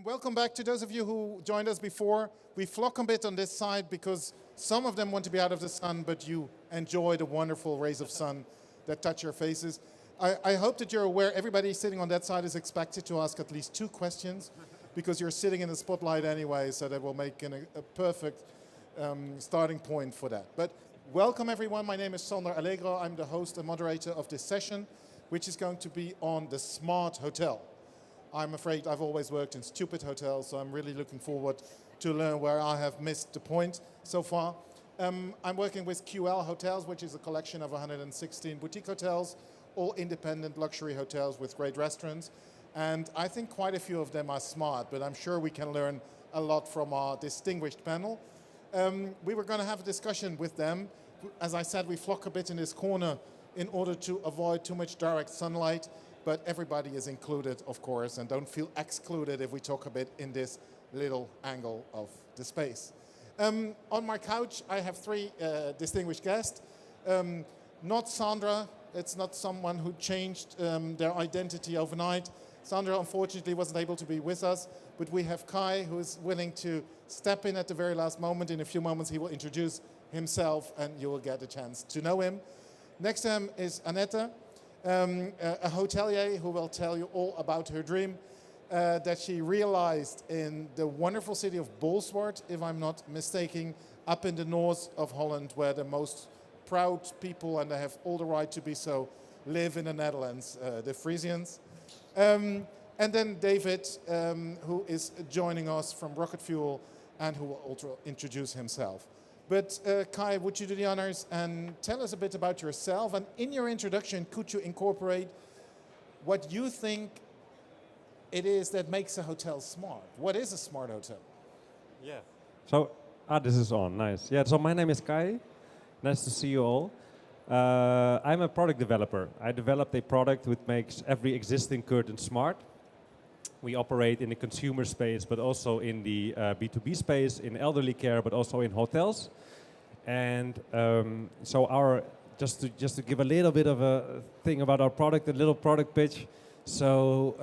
Welcome back to those of you who joined us before. We flock a bit on this side because some of them want to be out of the sun, but you enjoy the wonderful rays of sun that touch your faces. I hope that you're aware everybody sitting on that side is expected to ask at least 2 questions because you're sitting in the spotlight anyway, so that will make a perfect starting point for that. But welcome everyone, my name is Sander Allegro. I'm the host and moderator of this session, which is going to be on the smart hotel. I'm afraid I've always worked in stupid hotels, so I'm really looking forward to learn where I have missed the point so far. I'm working with QL Hotels, which is a collection of 116 boutique hotels, all independent luxury hotels with great restaurants. And I think quite a few of them are smart, but I'm sure we can learn a lot from our distinguished panel. We were going to have a discussion with them. As I said, we flock a bit in this corner in order to avoid too much direct sunlight. But everybody is included, of course, and don't feel excluded if we talk a bit in this little angle of the space. On my couch, I have 3 distinguished guests. Not Sandra, it's not someone who changed their identity overnight. Sandra, unfortunately, wasn't able to be with us, but we have Kai, who is willing to step in at the very last moment. In a few moments, he will introduce himself, and you will get a chance to know him. Next to him is Annette. A hotelier who will tell you all about her dream that she realized in the wonderful city of Bolsward, if I'm not mistaken, up in the north of Holland, where the most proud people, and they have all the right to be so, live in the Netherlands, the Frisians. And then David, who is joining us from Rocket Fuel and who will also introduce himself. But Kai, would you do the honors and tell us a bit about yourself? And in your introduction, could you incorporate what you think it is that makes a hotel smart? What is a smart hotel? Yeah. So, this is on, nice. Yeah, so my name is Kai. Nice to see you all. I'm a product developer. I developed a product which makes every existing curtain smart. We operate in the consumer space, but also in the B2B space, in elderly care, but also in hotels. And so just to give a little bit of a thing about our product, a little product pitch. So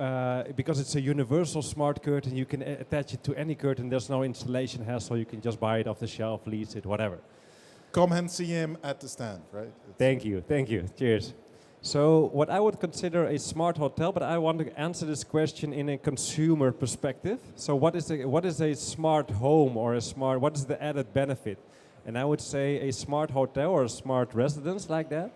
because it's a universal smart curtain, you can attach it to any curtain. There's no installation hassle. You can just buy it off the shelf, lease it, whatever. Come and see him at the stand, right? Thank you. Cheers. So what I would consider a smart hotel, but I want to answer this question in a consumer perspective. So what is a smart home or what is the added benefit? And I would say a smart hotel or a smart residence like that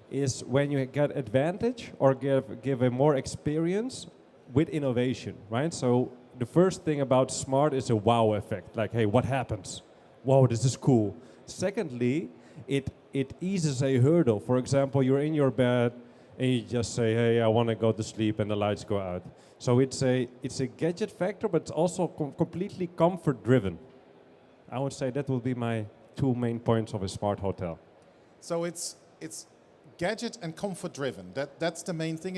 is when you get advantage or give a more experience with innovation, right? So the first thing about smart is a wow effect, like, hey, what happens? Whoa, this is cool. Secondly, it eases a hurdle. For example, you're in your bed and you just say, hey, I want to go to sleep, and the lights go out. So it's a gadget factor, but it's also completely comfort driven. I would say that will be my 2 main points of a smart hotel. So it's gadget and comfort driven. That's the main thing.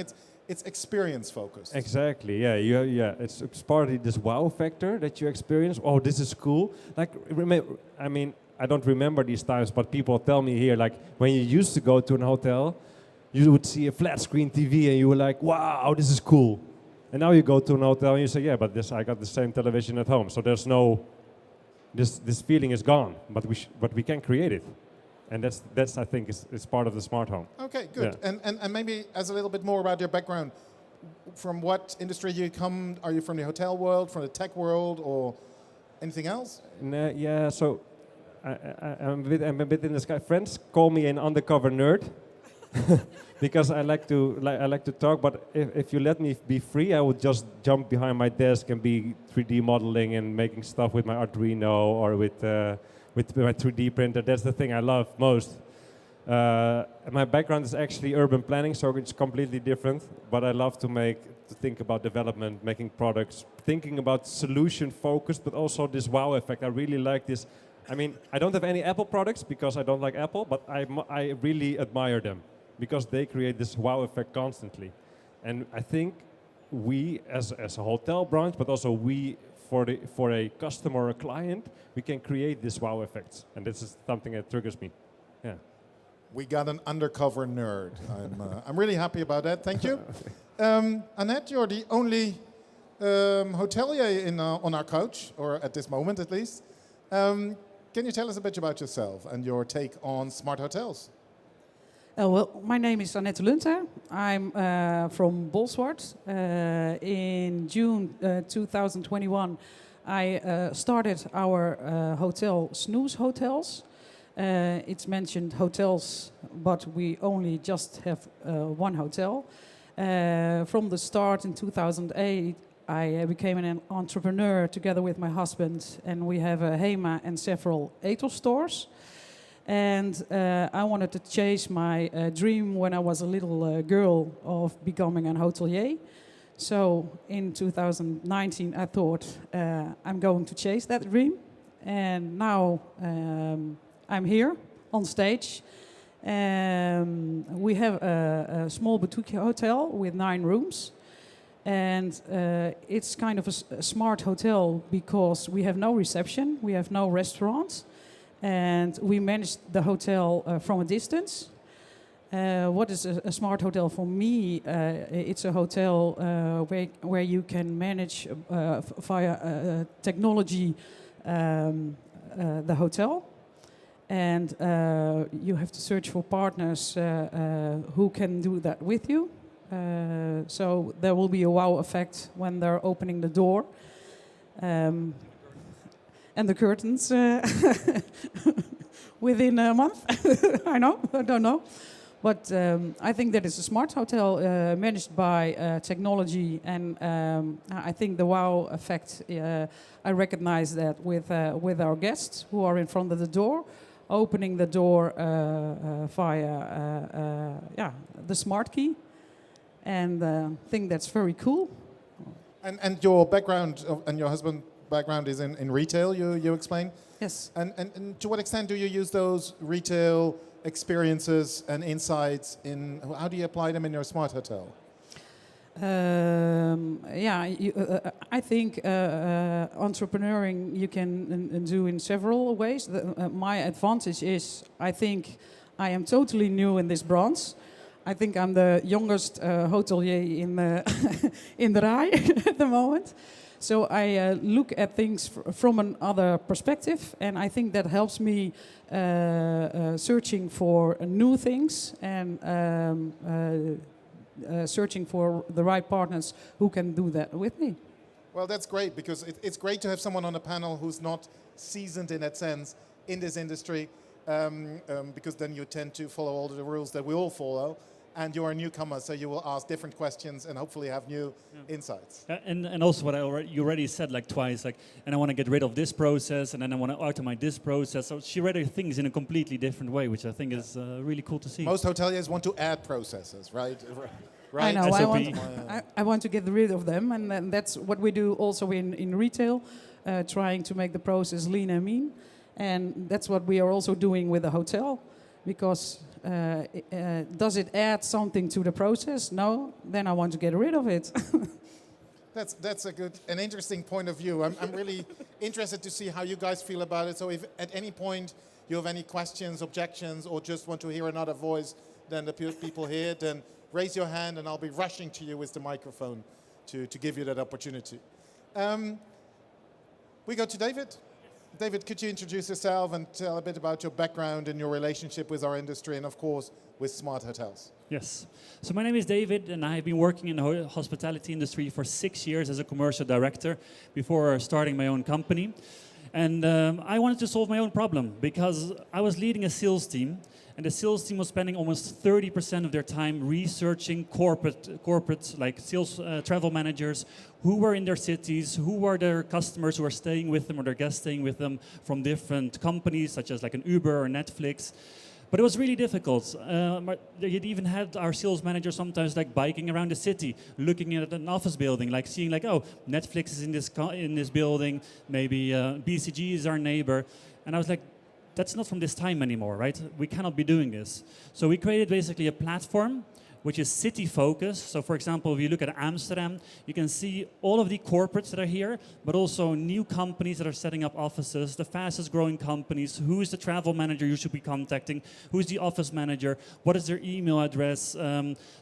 It's experience focused. Exactly. Yeah. It's partly this wow factor that you experience. Oh, this is cool. Like, I don't remember these times, but people tell me here, like, when you used to go to an hotel, you would see a flat screen TV and you were like, wow, this is cool. And now you go to an hotel and you say, yeah, but I got the same television at home. So there's no, this feeling is gone, but we can create it. And that's I think, is part of the smart home. Okay, good. Yeah. And maybe as a little bit more about your background, from what industry you come, are you from the hotel world, from the tech world, or anything else? Yeah, so I'm a bit in the sky. Friends call me an undercover nerd because I like to talk. But if you let me be free, I would just jump behind my desk and be 3D modeling and making stuff with my Arduino or with my 3D printer. That's the thing I love most. My background is actually urban planning, so it's completely different. But I love to think about development, making products, thinking about solution focused, but also this wow effect. I really like this. I don't have any Apple products because I don't like Apple, but I really admire them because they create this wow effect constantly. And I think we, as a hotel branch, but also we, for a customer or a client, we can create this wow effects. And this is something that triggers me. Yeah. We got an undercover nerd. I'm really happy about that. Thank you. Annette, you're the only hotelier on our couch, or at this moment at least. Can you tell us a bit about yourself and your take on smart hotels? Well, my name is Annette Lunter. I'm from Bolsward. In June 2021, I started our hotel, Snoozz Hotels. It's mentioned hotels, but we only just have one hotel. From the start in 2008, I became an entrepreneur together with my husband, and we have a HEMA and several Ethos stores. And I wanted to chase my dream when I was a little girl of becoming an hotelier. So in 2019, I thought I'm going to chase that dream. And now I'm here on stage. We have a small boutique hotel with 9 rooms. And it's kind of a smart hotel because we have no reception, we have no restaurants. And we manage the hotel from a distance. What is a smart hotel for me? It's a hotel where you can manage via technology the hotel. And you have to search for partners who can do that with you. So there will be a wow effect when they're opening the door. And the curtains within a month. I don't know. But I think that is a smart hotel managed by technology, and I think the wow effect, I recognize that with our guests who are in front of the door, opening the door via the smart key, and I think that's very cool. And your background and your husband's background is in retail, you explain? Yes. And to what extent do you use those retail experiences and insights how do you apply them in your smart hotel? I think entrepreneuring you can do in several ways. My advantage is I think I am totally new in this branch. I think I'm the youngest hotelier in the Rai at the moment. So I look at things from another perspective, and I think that helps me searching for new things and searching for the right partners who can do that with me. Well, that's great, because it's great to have someone on a panel who's not seasoned in that sense in this industry, because then you tend to follow all the rules that we all follow. And you're a newcomer, so you will ask different questions and hopefully have new insights. And also what you already said like twice, like, and I want to get rid of this process, and then I want to automate this process. So she read her things in a completely different way, which I think is really cool to see. Most hoteliers want to add processes, right? Right? I know. SOP. I want to get rid of them, and then that's what we do also in retail, trying to make the process lean and mean. And that's what we are also doing with the hotel, because does it add something to the process? No, then I want to get rid of it. That's an interesting point of view. I'm really interested to see how you guys feel about it. So if at any point you have any questions, objections, or just want to hear another voice than the people here, then raise your hand and I'll be rushing to you with the microphone to give you that opportunity. We go to David. David, could you introduce yourself and tell a bit about your background and your relationship with our industry and, of course, with smart hotels? Yes. So my name is David, and I have been working in the hospitality industry for 6 years as a commercial director before starting my own company. And I wanted to solve my own problem because I was leading a sales team, and the sales team was spending almost 30% of their time researching corporate like sales travel managers who were in their cities, who were their customers who were staying with them or their guests staying with them from different companies such as like an Uber or Netflix. But it was really difficult. You'd even had our sales manager sometimes like biking around the city, looking at an office building, like seeing like, oh, Netflix is in this building, maybe BCG is our neighbor. And I was like, that's not from this time anymore, right? We cannot be doing this. So we created basically a platform which is city focused. So for example, if you look at Amsterdam, you can see all of the corporates that are here, but also new companies that are setting up offices, the fastest growing companies, who is the travel manager you should be contacting, who is the office manager, what is their email address.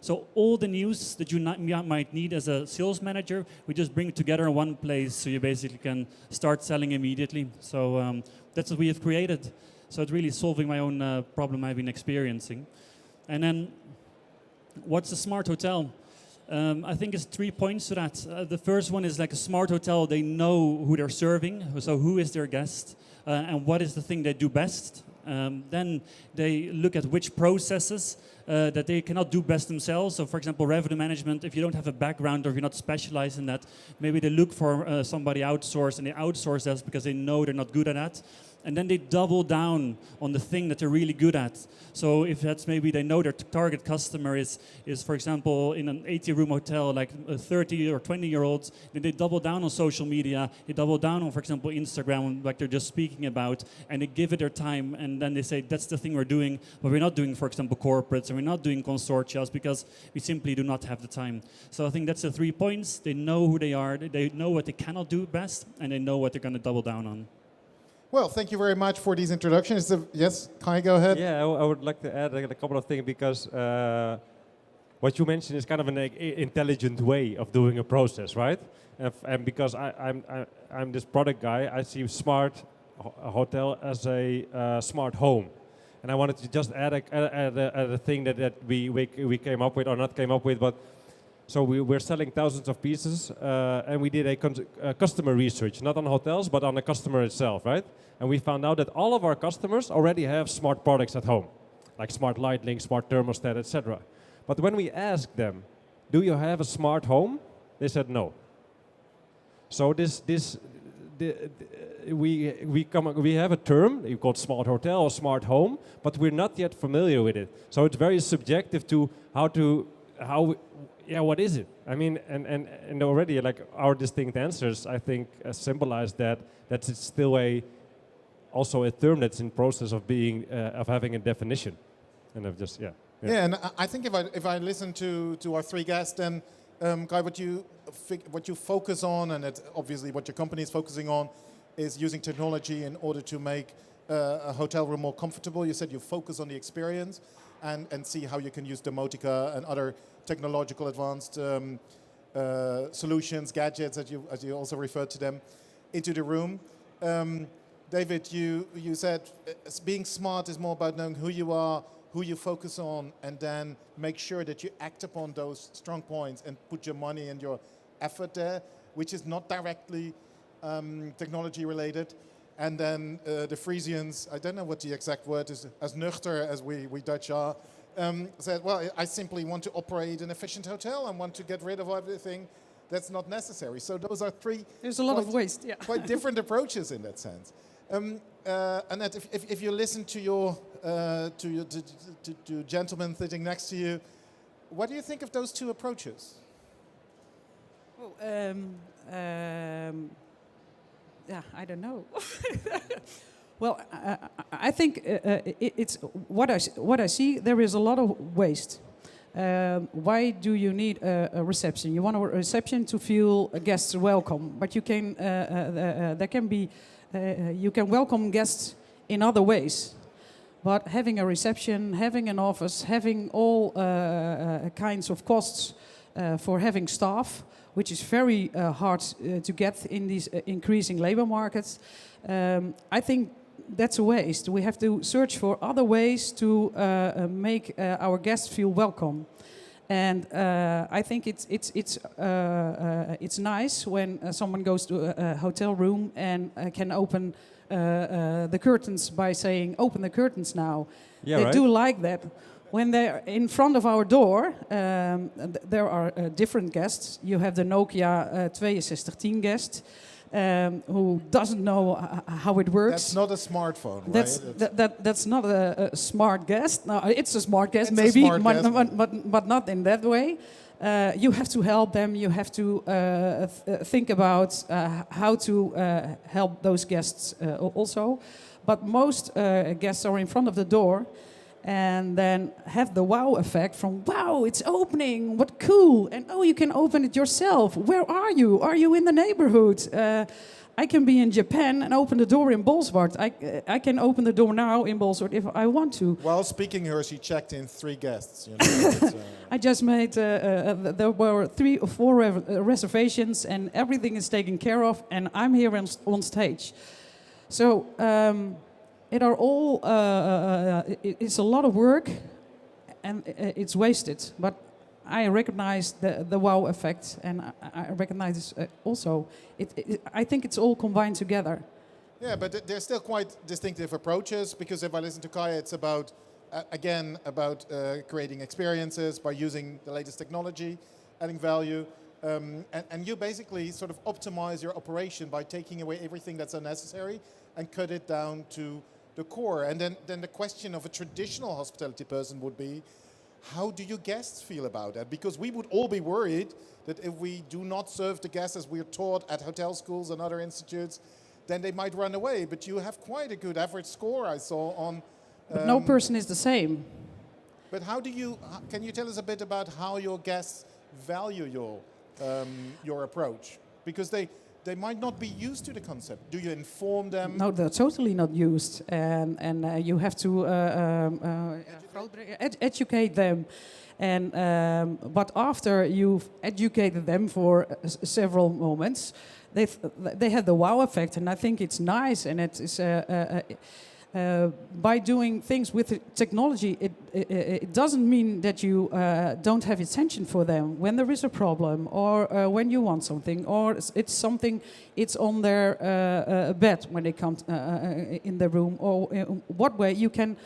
So all the news that you might need as a sales manager, we just bring it together in one place so you basically can start selling immediately. So that's what we have created. So it's really solving my own problem I've been experiencing. And then, what's a smart hotel? I think it's 3 points to that. The first one is like a smart hotel, they know who they're serving, so who is their guest, and what is the thing they do best. Then they look at which processes that they cannot do best themselves. So for example, revenue management, if you don't have a background or if you're not specialized in that, maybe they look for somebody outsourced and they outsource that because they know they're not good at that. And then they double down on the thing that they're really good at. So if that's maybe they know their target customer is for example, in an 80-room hotel, like 30 or 20-year-olds, then they double down on social media, they double down on, for example, Instagram, like they're just speaking about, and they give it their time, and then they say, that's the thing we're doing, but we're not doing, for example, corporates, and we're not doing consortia because we simply do not have the time. So I think that's the 3 points. They know who they are, they know what they cannot do best, and they know what they're going to double down on. Well, thank you very much for these introductions. Yes, Kai, go ahead. Yeah, I would like to add a couple of things because what you mentioned is kind of an intelligent way of doing a process, right? And because I'm this product guy, I see smart hotel as a smart home. And I wanted to just add a thing that we came up with, or not came up with, but so we're selling thousands of pieces, and we did a customer research, not on hotels, but on the customer itself, right? And we found out that all of our customers already have smart products at home, like smart light link, smart thermostat, etc. But when we asked them, do you have a smart home? They said no. So we have a term you call smart hotel or smart home, but we're not yet familiar with it. So it's very subjective to what is it? I mean, and already like our distinct answers, I think, symbolize that it's still also a term that's in process of being of having a definition, and of just yeah. And I think if I listen to our three guests, then Guy, what you focus on, and it's obviously what your company is focusing on, is using technology in order to make a hotel room more comfortable. You said you focus on the experience and see how you can use domotica and other technological advanced solutions, gadgets, as you also referred to them, into the room. David, you said being smart is more about knowing who you are, who you focus on, and then make sure that you act upon those strong points and put your money and your effort there, which is not directly technology related. And then the Frisians, I don't know what the exact word is, as nuchter as we Dutch are, said, well, I simply want to operate an efficient hotel and want to get rid of everything that's not necessary. So those are three. There's a lot of waste, yeah. Quite different approaches in that sense. Annette, if you listen to your to gentlemen sitting next to you, what do you think of those two approaches? Well, yeah, I don't know. Well, I think it's what I see. There is a lot of waste. Why do you need a reception? You want a reception to feel guests welcome, but you can there can be you can welcome guests in other ways. But having a reception, having an office, having all kinds of costs for having staff, which is very hard to get in these increasing labor markets, I think that's a waste. We have to search for other ways to make our guests feel welcome. And I think it's nice when someone goes to a hotel room and can open the curtains by saying, "Open the curtains now." Yeah, they right. do like that. When they're in front of our door, there are different guests. You have the Nokia 6210 guest, who doesn't know how it works. That's not a smartphone, right? That's not a smart guest. No, it's a smart guest, It's a maybe, smart guest. but not in that way. You have to help them. You have to think about how to help those guests also. But most guests are in front of the door, and then have the wow effect from, wow, it's opening, what cool, and oh, you can open it yourself. Where are you? Are you in the neighborhood? I can be in Japan and open the door in Bolsward. I can open the door now in Bolsward if I want to. While speaking here, she checked in 3 guests. You know, I just made, there were 3 or 4 reservations and everything is taken care of and I'm here on stage. So it are all, it's a lot of work and it's wasted. But I recognize the wow effect and I recognize also, I think it's all combined together. yeah, but there's still quite distinctive approaches, because if I listen to Kaya, it's about, again, about creating experiences by using the latest technology, adding value. And you basically sort of optimize your operation by taking away everything that's unnecessary and cut it down to the core. And then the question of a traditional hospitality person would be, how do your guests feel about that? Because we would all be worried that if we do not serve the guests as we're taught at hotel schools and other institutes, then they might run away. But you have quite a good average score, I saw, on... But no person is the same. But how do you... Can you tell us a bit about how your guests value your approach? Because they might not be used to the concept. Do you inform them? No, they're totally not used. And you have to educate them. And but after you've educated them for several moments, they have the wow effect, and I think it's nice. And it is by doing things with technology, it doesn't mean that you don't have attention for them when there is a problem, or when you want something, or it's something, it's on their bed when they come in the room, or in what way you can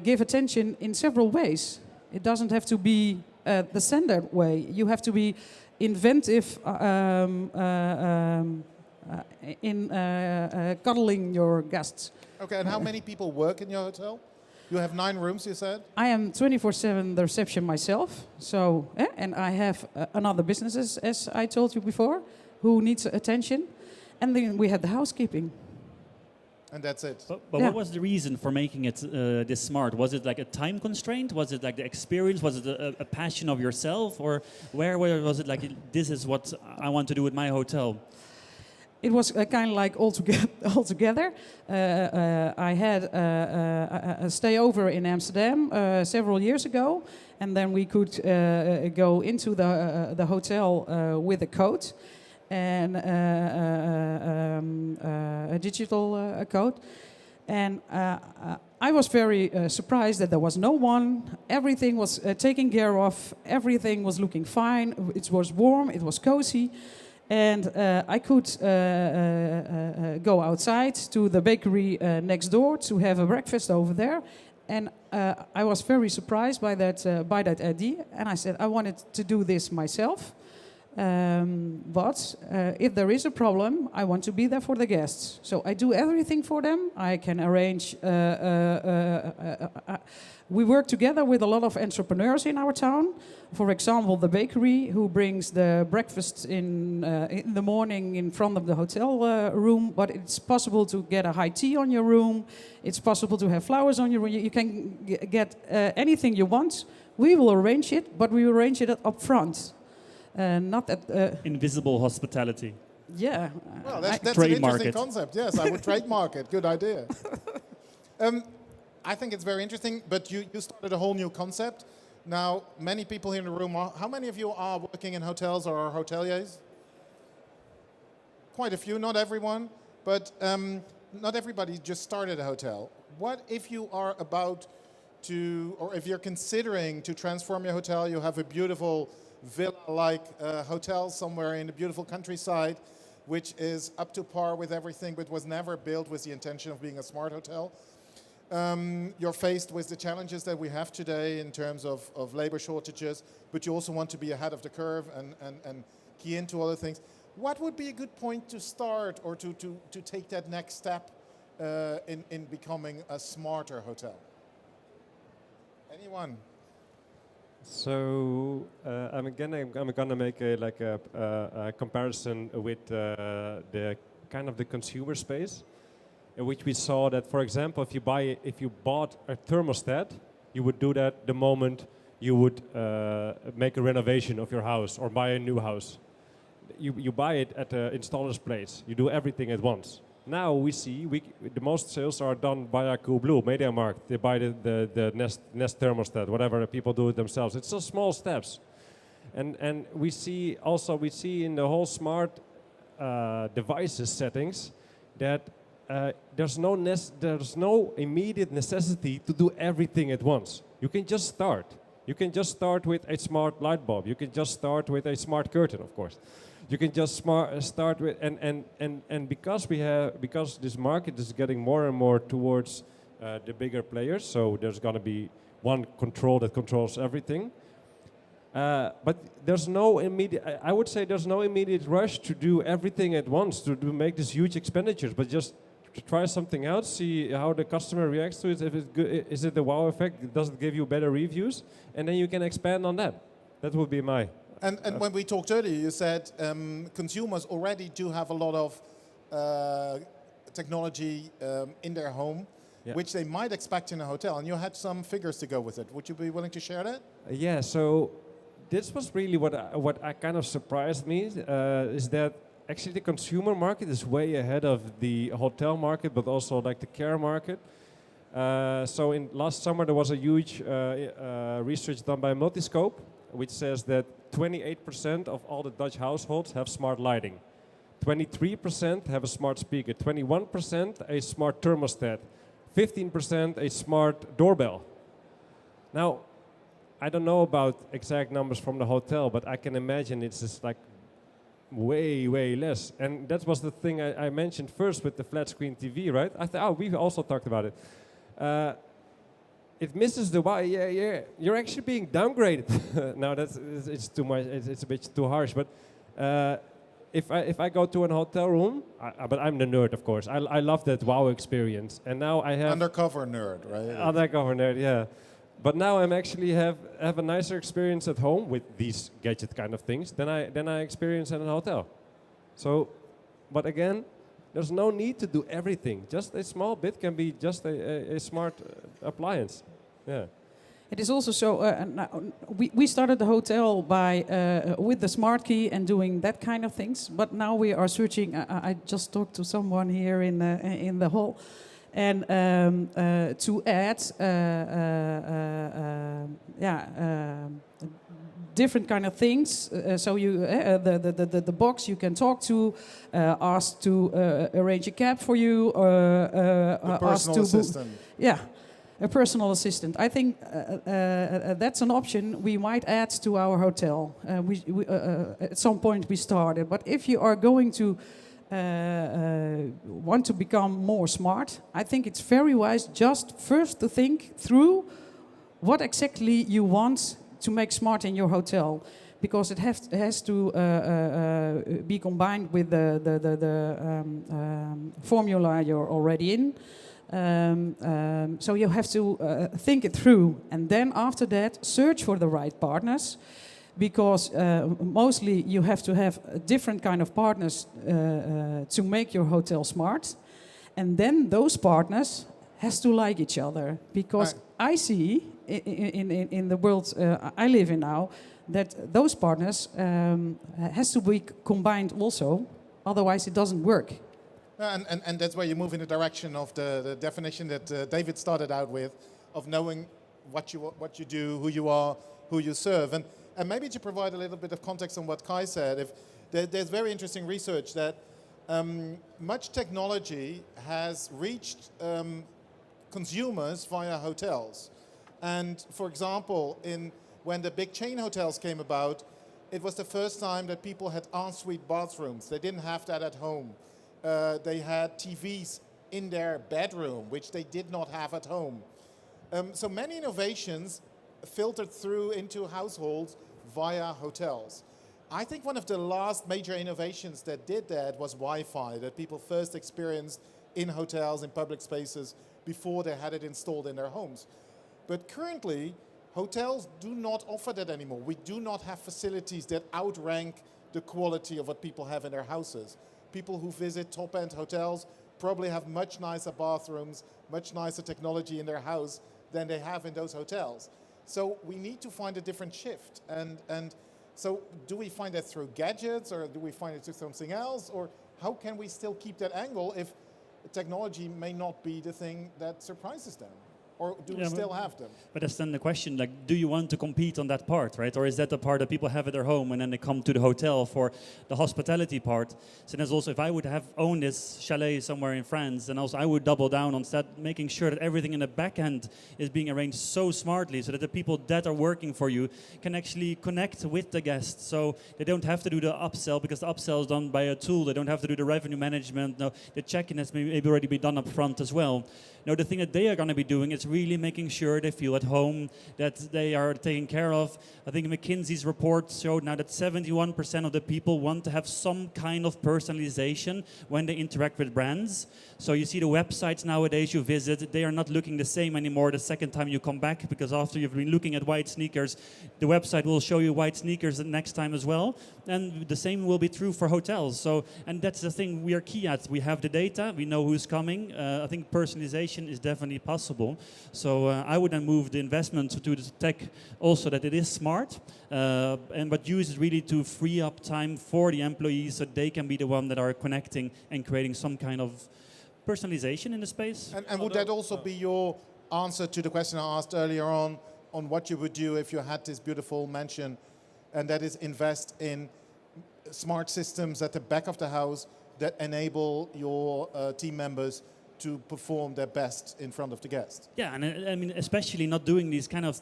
give attention in several ways. It doesn't have to be the standard way. You have to be inventive in cuddling your guests. Okay, and how many people work in your hotel? You have 9 rooms, you said? I am 24/7 the reception myself. So, and I have another businesses, as I told you before, who needs attention. And then we have the housekeeping. And that's it. But Yeah. what was the reason for making it this smart? Was it like a time constraint? Was it like the experience? Was it a passion of yourself? Or where was it like, this is what I want to do with my hotel? It was kind of like all together. I had a stay over in Amsterdam several years ago, and then we could go into the hotel with a code and a digital code. And I was very surprised that there was no one. Everything was taken care of. Everything was looking fine. It was warm. It was cozy. And I could go outside to the bakery next door to have a breakfast over there. And I was very surprised by that idea. And I said, I wanted to do this myself. But if there is a problem, I want to be there for the guests. So I do everything for them. I can arrange... we work together with a lot of entrepreneurs in our town. For example, the bakery, who brings the breakfast in the morning in front of the hotel room. But it's possible to get a high tea on your room. It's possible to have flowers on your room. You can get anything you want. We will arrange it, but we will arrange it up front. Not at... Invisible hospitality. Yeah. Well, that's an Trademark interesting it. concept. Yes, I would trademark it. Good idea. I think it's very interesting, but you started a whole new concept. Now, many people here in the room, how many of you are working in hotels or are hoteliers? Quite a few, not everyone, but not everybody just started a hotel. What if you are about to, or if you're considering to transform your hotel, you have a beautiful villa-like hotel somewhere in the beautiful countryside, which is up to par with everything, but was never built with the intention of being a smart hotel. You're faced with the challenges that we have today in terms of labor shortages, but you also want to be ahead of the curve and key into other things. What would be a good point to start, or to take that next step in becoming a smarter hotel? Anyone? So I'm gonna make a comparison with the kind of the consumer space, in which we saw that, for example, if you bought a thermostat, You would do that the moment you would make a renovation of your house or buy a new house. You buy it at the installer's place. You do everything at once. Now we see the most sales are done via Coolblue, MediaMarkt. They buy the Nest thermostat, whatever. People do it themselves. It's so small steps, and we see in the whole smart devices settings that there's no immediate necessity to do everything at once. You can just start. You can just start with a smart light bulb. You can just start with a smart curtain, of course. You can just start with and because this market is getting more and more towards the bigger players. So there's going to be one control that controls everything. But there's no immediate. I would say there's no immediate rush to do everything at once to make these huge expenditures. But just to try something out, see how the customer reacts to it. If it's good, is it the wow effect? Does it give you better reviews? And then you can expand on that. That would be my. And when we talked earlier, you said consumers already do have a lot of technology in their home, which they might expect in a hotel. And you had some figures to go with it. Would you be willing to share that? Yeah. So this was really what I kind of surprised me is that actually the consumer market is way ahead of the hotel market, but also like the care market. So in last summer there was a huge research done by Multiscope, which says that 28% of all the Dutch households have smart lighting. 23% have a smart speaker. 21% a smart thermostat. 15% a smart doorbell. Now, I don't know about exact numbers from the hotel, but I can imagine it's just like way, way less. And that was the thing I mentioned first with the flat screen TV, right? I thought, we've also talked about it. It misses the why. Yeah, you're actually being downgraded. No, it's too much. It's a bit too harsh. But if I go to a hotel room, but I'm the nerd, of course. I love that wow experience. And now I have undercover nerd, right? Undercover nerd, yeah. But now I'm actually have a nicer experience at home with these gadget kind of things than I experience in a hotel. So, but again, there's no need to do everything. Just a small bit can be just a smart appliance. Yeah. It is also so. We started the hotel by with the smart key and doing that kind of things. But now we are searching. I just talked to someone here in the hall, and to add, different kind of things. So you the box you can talk to, ask to arrange a cab for you, a personal assistant. Yeah, a personal assistant. I think that's an option we might add to our hotel. We at some point we started, but if you are going to want to become more smart, I think it's very wise just first to think through what exactly you want to make smart in your hotel, because it has to be combined with the formula you're already in. So you have to think it through, and then after that search for the right partners, because mostly you have to have a different kind of partners to make your hotel smart, and then those partners has to like each other, because I see in the world I live in now that those partners has to be combined also, otherwise it doesn't work. And that's where you move in the direction of the definition that David started out with, of knowing what you do, who you are, who you serve. And maybe to provide a little bit of context on what Kai said, there's very interesting research that much technology has reached consumers via hotels. And for example, when the big chain hotels came about, it was the first time that people had ensuite bathrooms. They didn't have that at home. They had TVs in their bedroom, which they did not have at home. So many innovations filtered through into households via hotels. I think one of the last major innovations that did that was Wi-Fi, that people first experienced in hotels, in public spaces, before they had it installed in their homes. But currently, hotels do not offer that anymore. We do not have facilities that outrank the quality of what people have in their houses. People who visit top-end hotels probably have much nicer bathrooms, much nicer technology in their house than they have in those hotels. So we need to find a different shift. And so do we find that through gadgets, or do we find it through something else? Or how can we still keep that angle if technology may not be the thing that surprises them? Or do we still have them? But that's then the question, like, do you want to compete on that part, right? Or is that the part that people have at their home and then they come to the hotel for the hospitality part? So there's also, if I would have owned this chalet somewhere in France, then also I would double down on that, making sure that everything in the back end is being arranged so smartly so that the people that are working for you can actually connect with the guests. So they don't have to do the upsell, because the upsell is done by a tool. They don't have to do the revenue management. No, the check-in has maybe already been done up front as well. No, the thing that they are going to be doing is really making sure they feel at home, that they are taken care of. I think McKinsey's report showed now that 71% of the people want to have some kind of personalization when they interact with brands. So you see the websites nowadays you visit, they are not looking the same anymore the second time you come back, because after you've been looking at white sneakers, the website will show you white sneakers the next time as well. And the same will be true for hotels. So, and that's the thing we are key at. We have the data, we know who's coming. I think personalization is definitely possible. So I would then move the investment to the tech also that it is smart, but use it really to free up time for the employees so they can be the one that are connecting and creating some kind of personalization in the space. And would that also be your answer to the question I asked earlier on what you would do if you had this beautiful mansion, and that is invest in smart systems at the back of the house that enable your team members to perform their best in front of the guest? Yeah, and I mean, especially not doing these kind of,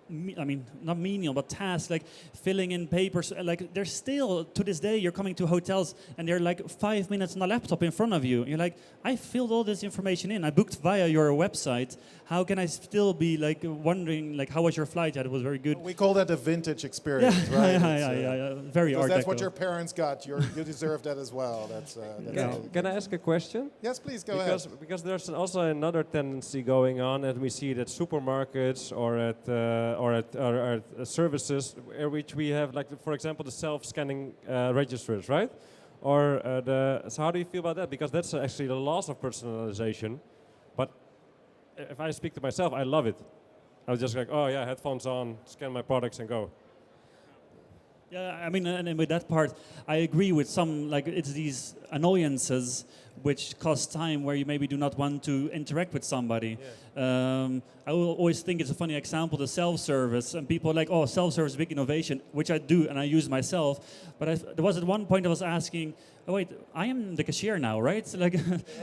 I mean, not menial, but tasks like filling in papers. Like, there's still, to this day, you're coming to hotels and they're like 5 minutes on a laptop in front of you. You're like, I filled all this information in. I booked via your website. How can I still be like wondering, like, how was your flight? Yeah, it was very good. We call that a vintage experience, Yeah, right? yeah. Very art that's deco. what your parents got. You deserve that as well. That's Can I ask a question? Yes, please, go ahead. Because there's also another tendency going on, and we see it at supermarkets or at services, which we have, like, for example, the self-scanning registers, right? Or so how do you feel about that? Because that's actually the loss of personalization. But if I speak to myself, I love it. I was just like, oh yeah, headphones on, scan my products and go. Yeah, I mean, and with that part, I agree with some, like, it's these annoyances which cost time where you maybe do not want to interact with somebody. Yeah. I will always think it's a funny example, the self-service, and people are like, oh, self-service, big innovation, which I do, and I use myself. But there was at one point I was asking, oh wait, I am the cashier now, right? So, like,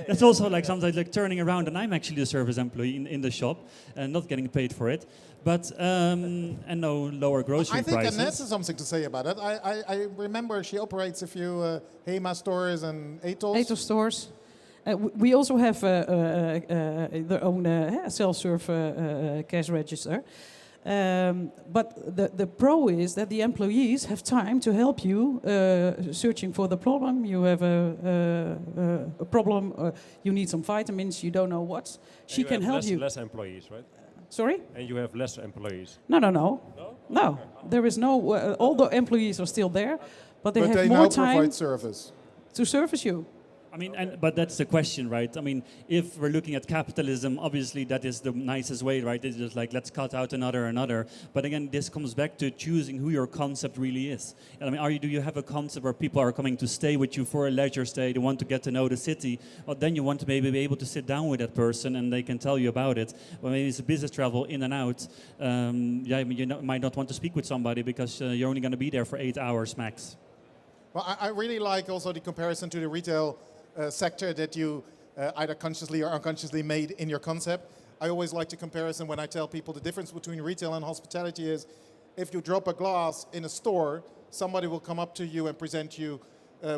that's also like sometimes like turning around, and I'm actually the service employee in the shop, and not getting paid for it. But and no lower grocery prices. I think Annette has something to say about it. I remember she operates a few HEMA stores and Ethos. Ethos stores. We also have their own self-serve cash register. But the pro is that the employees have time to help you searching for the problem. You have a problem, you need some vitamins, you don't know what. She can help you. Less employees, right? Sorry? And you have less employees. No. No, there is no. All the employees are still there, but they have more time provide service to service you. I mean, but that's the question, right? I mean, if we're looking at capitalism, obviously that is the nicest way, right? It's just like, let's cut out another. But again, this comes back to choosing who your concept really is. I mean, do you have a concept where people are coming to stay with you for a leisure stay, they want to get to know the city, or then you want to maybe be able to sit down with that person and they can tell you about it. Or maybe it's a business travel in and out. I mean, you might not want to speak with somebody because you're only going to be there for 8 hours max. Well, I really like also the comparison to the retail sector that you either consciously or unconsciously made in your concept. I always like the comparison when I tell people the difference between retail and hospitality is if you drop a glass in a store, somebody will come up to you and present you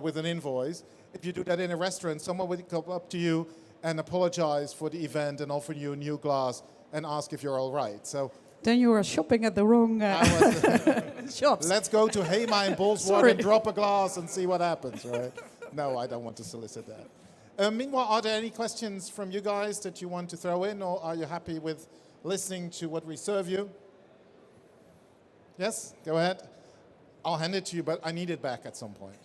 with an invoice. If you do that in a restaurant, someone will come up to you and apologize for the event and offer you a new glass and ask if you're all right. So then you are shopping at the wrong shops. Let's go to HEMA in Bolsward and drop a glass and see what happens, right? No, I don't want to solicit that. Meanwhile, are there any questions from you guys that you want to throw in, or are you happy with listening to what we serve you? Yes, go ahead. I'll hand it to you, but I need it back at some point.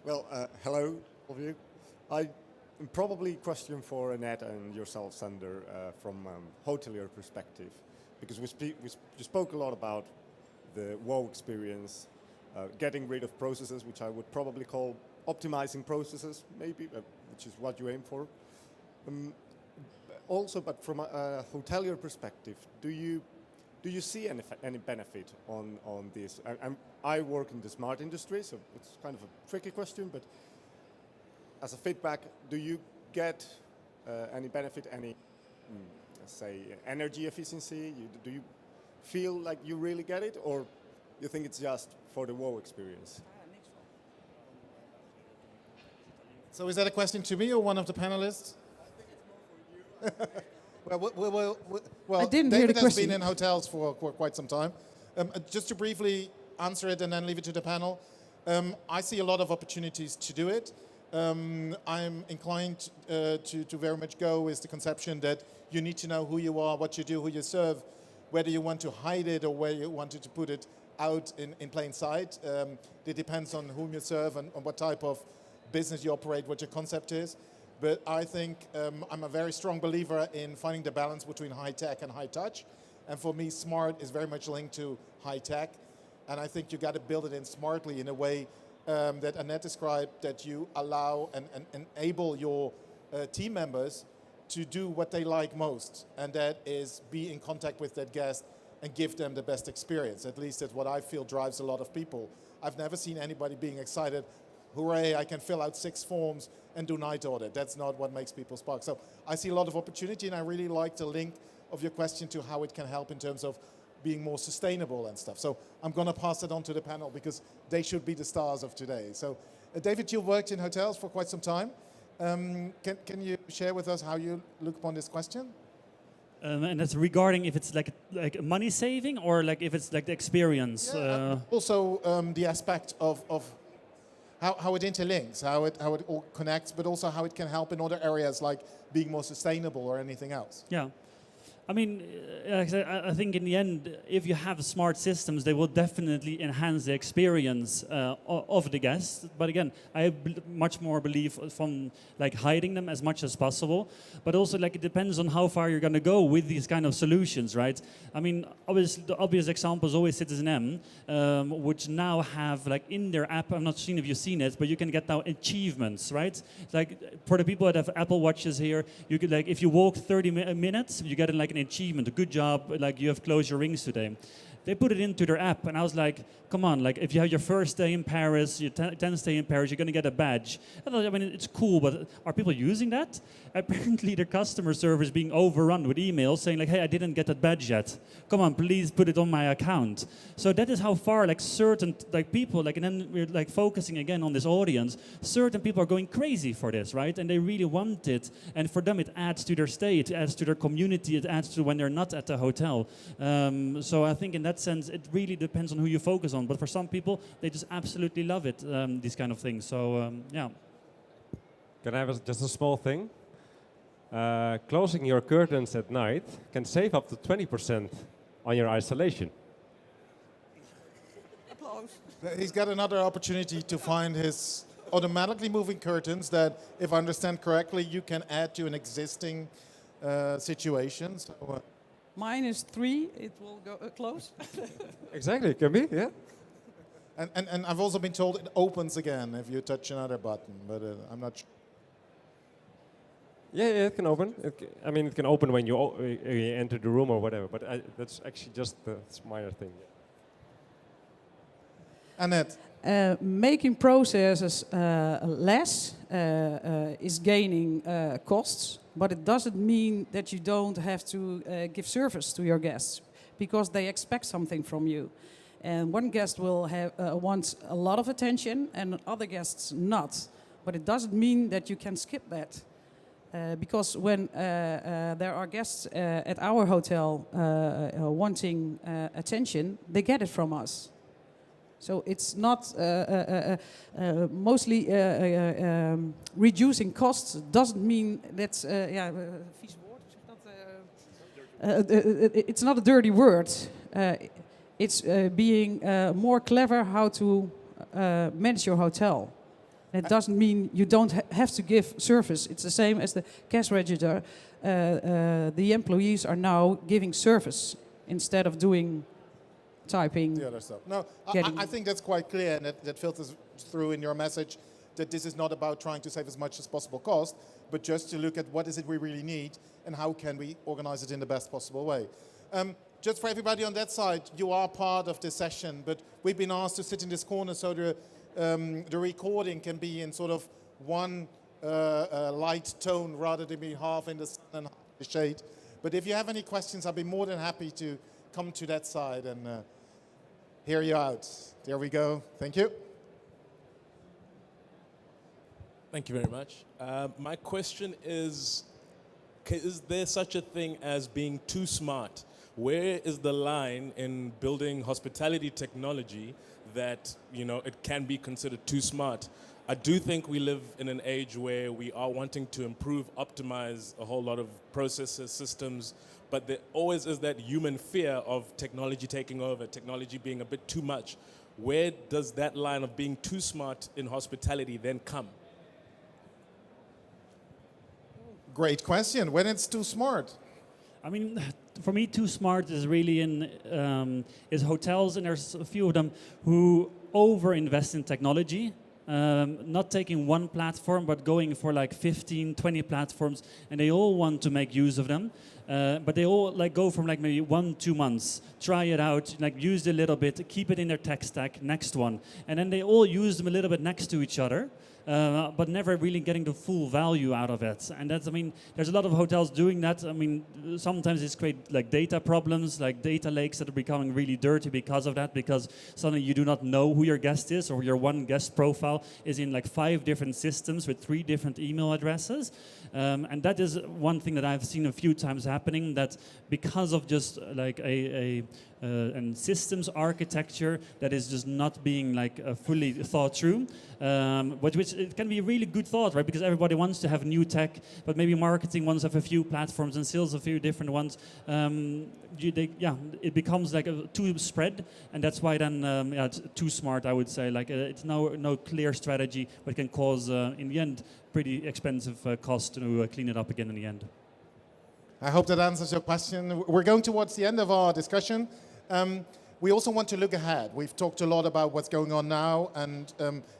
Well, hello, all of you. I probably a question for Annette and yourself, Sander, from hotelier perspective, because you spoke a lot about the WoW experience, getting rid of processes, which I would probably call optimizing processes, maybe, which is what you aim for. Also, but from a hotelier perspective, do you see any benefit on this? I work in the smart industry, so it's kind of a tricky question, but as a feedback, do you get any benefit, any, say, energy efficiency? Do you feel like you really get it, or you think it's just for the WoW experience? So is that a question to me or one of the panelists? I think it's more for you. Well, I didn't hear the David has question. been in hotels for quite some time. Just to briefly answer it and then leave it to the panel. I see a lot of opportunities to do it. I'm inclined to very much go with the conception that you need to know who you are, what you do, who you serve, whether you want to hide it or where you wanted to put it out in plain sight. It depends on whom you serve and on what type of business you operate, what your concept is. But I think I'm a very strong believer in finding the balance between high tech and high touch. And for me, smart is very much linked to high tech. And I think you got to build it in smartly in a way that Annette described, that you allow and enable your team members to do what they like most. And that is be in contact with that guest and give them the best experience. At least that's what I feel drives a lot of people. I've never seen anybody being excited, hooray, I can fill out 6 forms and do night audit. That's not what makes people spark. So I see a lot of opportunity, and I really like the link of your question to how it can help in terms of being more sustainable and stuff. So I'm going to pass it on to the panel because they should be the stars of today. So David, you worked in hotels for quite some time. Can you share with us how you look upon this question? And that's regarding if it's like money saving or like if it's like the experience. Also the aspect of how it interlinks, how it all connects, but also how it can help in other areas like being more sustainable or anything else. Yeah. I mean, I think in the end, if you have smart systems, they will definitely enhance the experience of the guests. But again, I much more believe from like hiding them as much as possible. But also, like, it depends on how far you're going to go with these kind of solutions, right? I mean, the obvious example is always Citizen M, which now have like in their app. I'm not sure if you've seen it, but you can get now achievements, right? Like for the people that have Apple Watches here, you could like if you walk 30 minutes, you get like an achievement, a good job, like you have closed your rings today. They put it into their app, and I was like, come on, like if you have your first day in Paris, your 10th day in Paris, you're going to get a badge. I mean, it's cool, but are people using that? Apparently, their customer service being overrun with emails saying like, hey, I didn't get that badge yet. Come on, please put it on my account. So that is how far like certain like people, like, and then we're like focusing again on this audience, certain people are going crazy for this, right? And they really want it. And for them, it adds to their stay, it adds to their community, it adds to when they're not at the hotel. So I think in that sense, it really depends on who you focus on. But for some people, they just absolutely love it, these kind of things. So, yeah. Can I have just a small thing? Closing your curtains at night can save up to 20% on your isolation. He's got another opportunity to find his automatically moving curtains that, if I understand correctly, you can add to an existing situation. So, Mine is 3. It will go close. Exactly, can be, yeah. And I've also been told it opens again if you touch another button, but I'm not sure. Yeah, it can open. I mean, it can open when you enter the room or whatever, but that's actually just a minor thing. Annette. Making processes less is gaining costs, but it doesn't mean that you don't have to give service to your guests because they expect something from you. And one guest will have wants a lot of attention and other guests not. But it doesn't mean that you can skip that. Because when there are guests at our hotel wanting attention, they get it from us. So it's not mostly reducing costs doesn't mean that's it's not a dirty word. It's being more clever how to manage your hotel. It doesn't mean you don't have to give service. It's the same as the cash register. The employees are now giving service instead of doing typing. The other stuff. No, Getting- I think that's quite clear, and that filters through in your message that this is not about trying to save as much as possible cost, but just to look at what is it we really need and how can we organize it in the best possible way. Just for everybody on that side, you are part of this session, but we've been asked to sit in this corner so the recording can be in sort of one light tone rather than be half in the sun and half in the shade. But if you have any questions, I'll be more than happy to come to that side and hear you out. There we go. Thank you. Thank you very much. My question is there such a thing as being too smart? Where is the line in building hospitality technology that, it can be considered too smart? I do think we live in an age where we are wanting to improve, optimize a whole lot of processes, systems, but there always is that human fear of technology taking over, technology being a bit too much. Where does that line of being too smart in hospitality then come? Great question. When it's too smart? I mean, for me, too smart is really is hotels, and there's a few of them who over-invest in technology, not taking one platform, but going for like 15, 20 platforms, and they all want to make use of them. But they all go from maybe 1-2 months, try it out, use it a little bit, keep it in their tech stack, next one. And then they all use them a little bit next to each other. But never really getting the full value out of it. And that's, there's a lot of hotels doing that. Sometimes it's create data problems, data lakes that are becoming really dirty because of that, because suddenly you do not know who your guest is, or your one guest profile is in 5 different systems with 3 different email addresses. And that is one thing that I've seen a few times happening, that because of just a systems architecture that is just not being fully thought through, which it can be a really good thought, right? Because everybody wants to have new tech, but maybe marketing wants to have a few platforms and sales a few different ones. It becomes too spread, and that's why then it's too smart, I would say. It's no clear strategy, but can cause in the end pretty expensive cost to clean it up again in the end. I hope that answers your question. We're going towards the end of our discussion. We also want to look ahead. We've talked a lot about what's going on now, and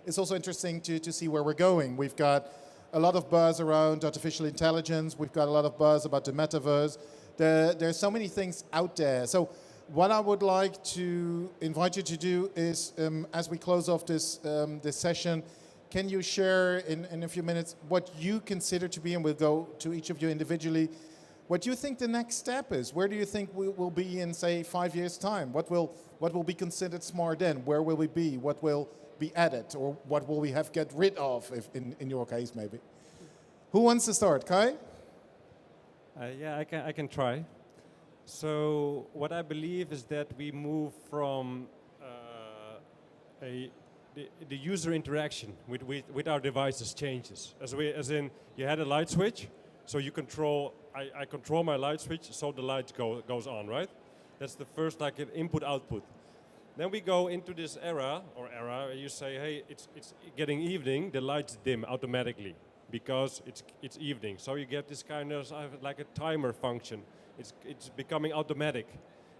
it's also interesting to see where we're going. We've got a lot of buzz around artificial intelligence. We've got a lot of buzz about the metaverse. There's so many things out there. So what I would like to invite you to do is, as we close off this session, can you share in a few minutes what you consider to be, and we'll go to each of you individually, what do you think the next step is? Where do you think we will be in, say, 5 years' time? What will be considered smart then? Where will we be? What will be added? Or what will we have get rid of, if in your case, maybe? Who wants to start? Kai? Yeah, I can try. So what I believe is that we move from the user interaction with our devices changes. As in, you had a light switch, so you control. I control my light switch, so the light goes on, right? That's the first an input-output. Then we go into this era where you say, hey, it's getting evening, the lights dim automatically because it's evening. So you get this kind of like a timer function. It's becoming automatic.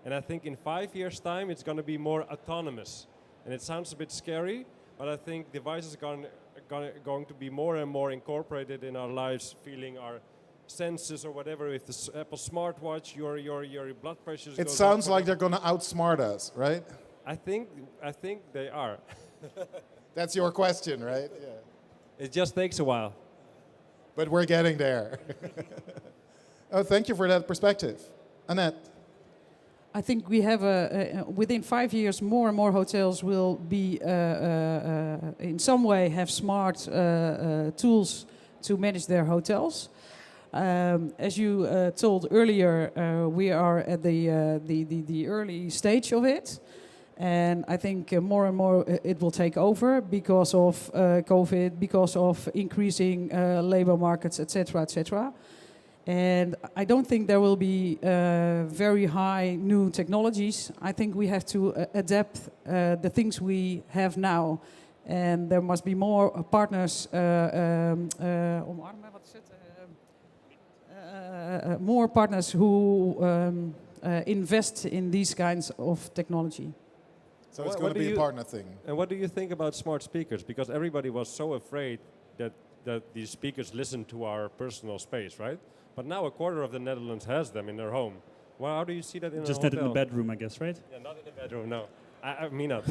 And I think in 5 years' time, it's going to be more autonomous. And it sounds a bit scary, but I think devices are going to be more and more incorporated in our lives, feeling our senses or whatever. With the Apple smartwatch, your blood pressure. It sounds like they're going to outsmart us, right? I think they are. That's your question, right? Yeah. It just takes a while. But we're getting there. Oh, thank you for that perspective. Annette? I think we have within 5 years, more and more hotels will be in some way have smart tools to manage their hotels. As you told earlier, we are at the early stage of it. And I think more and more it will take over because of COVID, because of increasing labor markets, etc., etc. And I don't think there will be very high new technologies. I think we have to adapt the things we have now And there must be more partners, omarmen, wat is het? More partners who invest in these kinds of technology. So it's What going to do be a you- partner thing. And what do you think about smart speakers? Because everybody was so afraid that these speakers listen to our personal space, right? But now a quarter of the Netherlands has them in their home. Well, how do you see that in Just a not hotel? in the bedroom, I guess, right? Yeah, not in the bedroom, no. I mean not.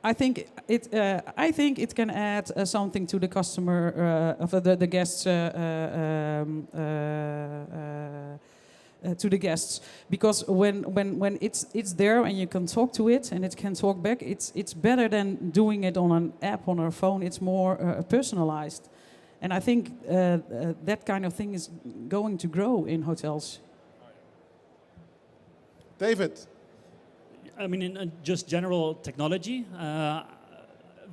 I think it can add something to the customer of the guests to the guests, because when it's there and you can talk to it and it can talk back, it's better than doing it on an app on our phone. It's more personalized, and I think that kind of thing is going to grow in hotels. David, I mean, in just general technology,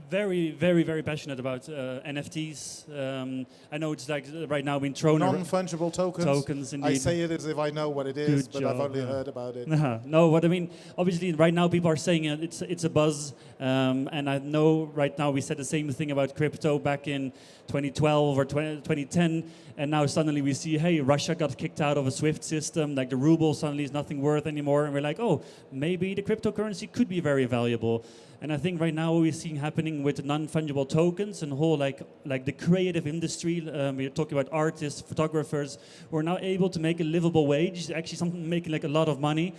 very, very, very passionate about NFTs. I know it's like right now being thrown around. non-fungible tokens. Tokens, I indeed. say it as if I know what it is, Good but I've job, only yeah. heard about it. No, what I mean, obviously, right now people are saying it's a buzz, and I know right now we said the same thing about crypto back in 2012 or 2010, and now suddenly we see, hey, Russia got kicked out of a SWIFT system, like the ruble suddenly is nothing worth anymore, and we're like, oh, maybe the cryptocurrency could be very valuable. And I think right now what we're seeing happening with non-fungible tokens and whole like the creative industry, we're talking about artists, photographers, who are now able to make a livable wage, actually something making like a lot of money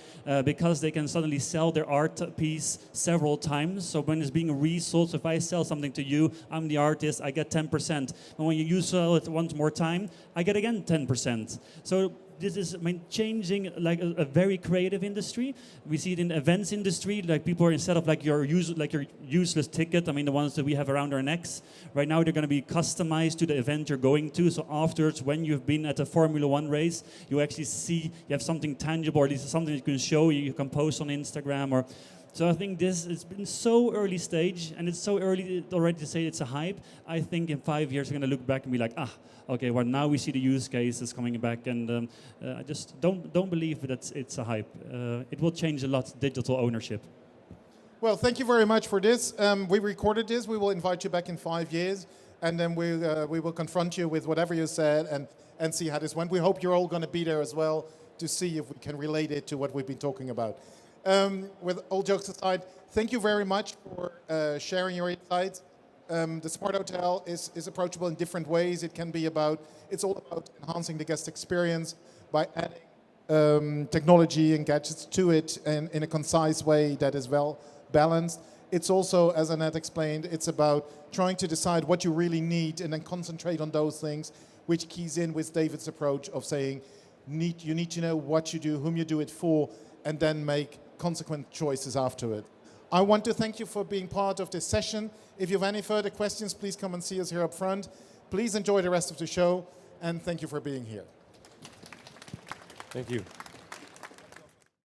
because they can suddenly sell their art piece several times. So when it's being resold, so if I sell something to you, I'm the artist, I get 10%. And when you sell it once more time, I get again 10%. So this is, I mean, changing like a very creative industry. We see it in the events industry, like people are, instead of like your useless ticket, I mean the ones that we have around our necks, right now they're going to be customized to the event you're going to. So afterwards, when you've been at a Formula One race, you actually see, you have something tangible, or at least something you can show, you can post on Instagram or... So I think this has been so early stage, and it's so early already to say it's a hype. I think in 5 years we're going to look back and be like, okay, well now we see the use cases coming back, and I just don't believe that it's a hype. It will change a lot, digital ownership. Well, thank you very much for this. We recorded this. We will invite you back in 5 years, and then we will confront you with whatever you said and see how this went. We hope you're all going to be there as well to see if we can relate it to what we've been talking about. With all jokes aside, thank you very much for sharing your insights. The Smart Hotel is approachable in different ways. It's all about enhancing the guest experience by adding technology and gadgets to it in a concise way that is well balanced. It's also, as Annette explained, it's about trying to decide what you really need and then concentrate on those things, which keys in with David's approach of saying you need to know what you do, whom you do it for, and then make consequent choices after it. I want to thank you for being part of this session. If you have any further questions, please come and see us here up front. Please enjoy the rest of the show, and thank you for being here. Thank you.